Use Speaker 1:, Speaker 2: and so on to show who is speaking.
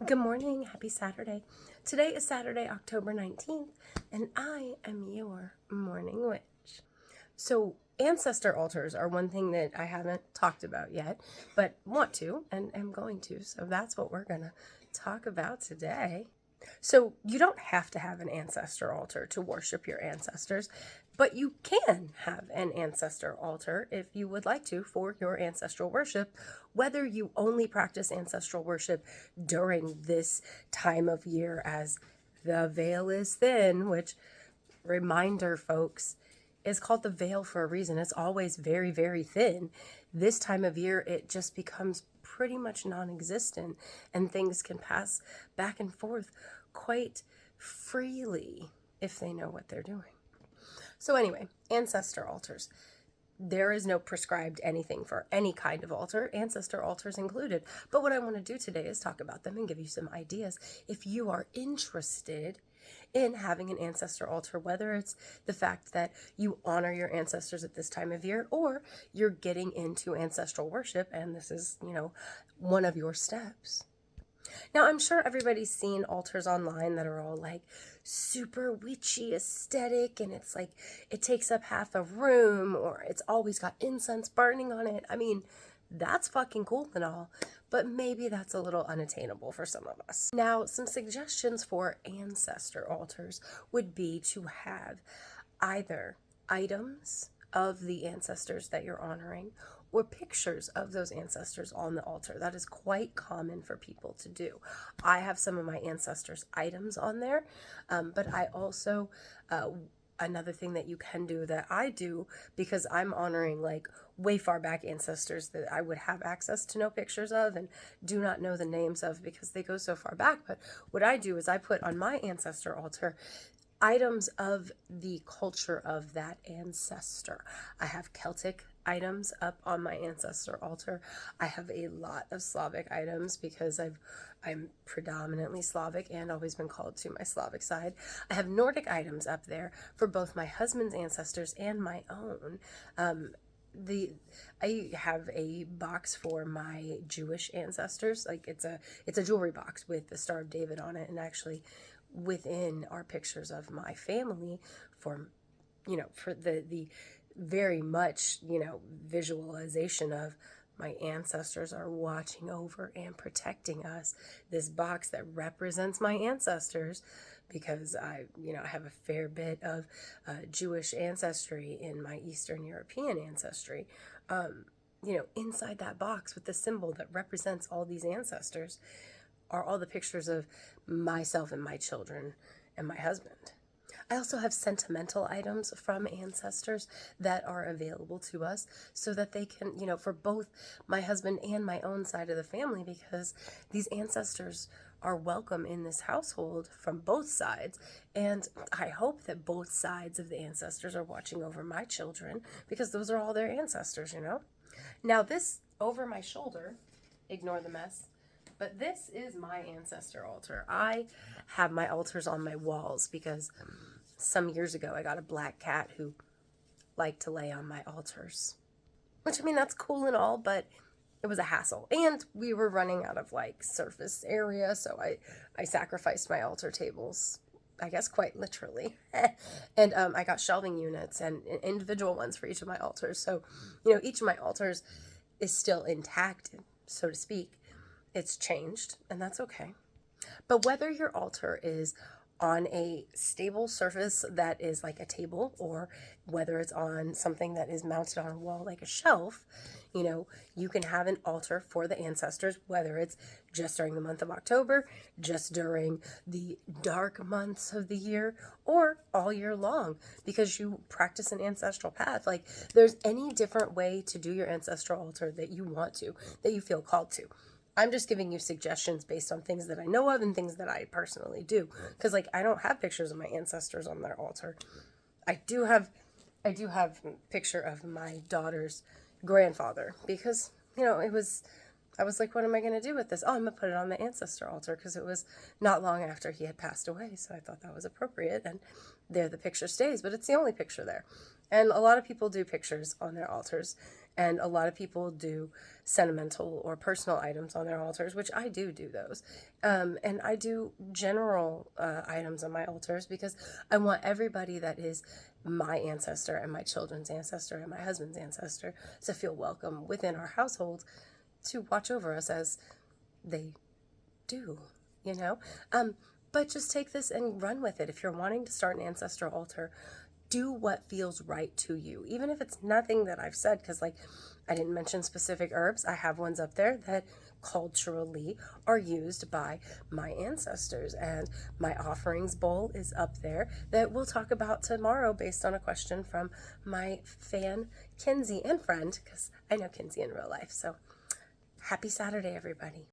Speaker 1: Good morning. Happy Saturday. Today is Saturday, October 19th, and I am your morning witch. So, ancestor altars are one thing that I haven't talked about yet, but want to and am going to. So, that's what we're going to talk about today. So, you don't have to have an ancestor altar to worship your ancestors, but you can have an ancestor altar if you would like to for your ancestral worship, whether you only practice ancestral worship during this time of year as the veil is thin, which, reminder, folks, is called the veil for a reason. It's always very, very thin. This time of year, it just becomes pretty much non-existent, and things can pass back and forth quite freely if they know what they're doing. So anyway, ancestor altars. There is no prescribed anything for any kind of altar, ancestor altars included. But what I want to do today is talk about them and give you some ideas if you are interested in having an ancestor altar, whether it's the fact that you honor your ancestors at this time of year, or you're getting into ancestral worship and this is, one of your steps. Now, I'm sure everybody's seen altars online that are all like super witchy aesthetic, and it's like it takes up half a room, or it's always got incense burning on it. I mean, that's fucking cool and all, but maybe that's a little unattainable for some of us. Now, some suggestions for ancestor altars would be to have either items of the ancestors that you're honoring or pictures of those ancestors on the altar. That is quite common for people to do. I have some of my ancestors' items on there, but I also, another thing that you can do that I do, because I'm honoring like way far back ancestors that I would have access to no pictures of and do not know the names of because they go so far back. But what I do is I put on my ancestor altar items of the culture of that ancestor. I have Celtic items up on my ancestor altar. I have a lot of Slavic items because I'm predominantly Slavic and always been called to my Slavic side. I have Nordic items up there for both my husband's ancestors and my own. I have a box for my Jewish ancestors. Like it's a jewelry box with the Star of David on it, and actually within are pictures of my family for the very much visualization of my ancestors are watching over and protecting us. This box that represents my ancestors, because I have a fair bit of Jewish ancestry in my Eastern European ancestry. Inside that box with the symbol that represents all these ancestors are all the pictures of myself and my children and my husband. I also have sentimental items from ancestors that are available to us so that they can, for both my husband and my own side of the family, because these ancestors are welcome in this household from both sides. And I hope that both sides of the ancestors are watching over my children, because those are all their ancestors, Now, this over my shoulder, ignore the mess, but this is my ancestor altar. I have my altars on my walls because some years ago I got a black cat who liked to lay on my altars. Which, I mean, that's cool and all, but it was a hassle. And we were running out of like surface area, so I sacrificed my altar tables, I guess quite literally. And I got shelving units and individual ones for each of my altars. So, each of my altars is still intact, so to speak. It's changed, and that's okay. But whether your altar is on a stable surface that is like a table, or whether it's on something that is mounted on a wall like a shelf, you can have an altar for the ancestors, whether it's just during the month of October, just during the dark months of the year, or all year long, because you practice an ancestral path. Like, there's any different way to do your ancestral altar that you want to, that you feel called to. I'm just giving you suggestions based on things that I know of and things that I personally do. Because, I don't have pictures of my ancestors on their altar. I do have a picture of my daughter's grandfather, because, I was like, what am I going to do with this? Oh, I'm going to put it on the ancestor altar, because it was not long after he had passed away. So I thought that was appropriate. And there the picture stays, but it's the only picture there. And a lot of people do pictures on their altars. And a lot of people do sentimental or personal items on their altars, which I do those. And I do general items on my altars because I want everybody that is my ancestor and my children's ancestor and my husband's ancestor to feel welcome within our household, to watch over us as they do, you know? But just take this and run with it. If you're wanting to start an ancestral altar, do what feels right to you, even if it's nothing that I've said, because like I didn't mention specific herbs. I have ones up there that culturally are used by my ancestors, and my offerings bowl is up there that we'll talk about tomorrow based on a question from my fan Kinsey and friend, because I know Kinsey in real life. So happy Saturday, everybody.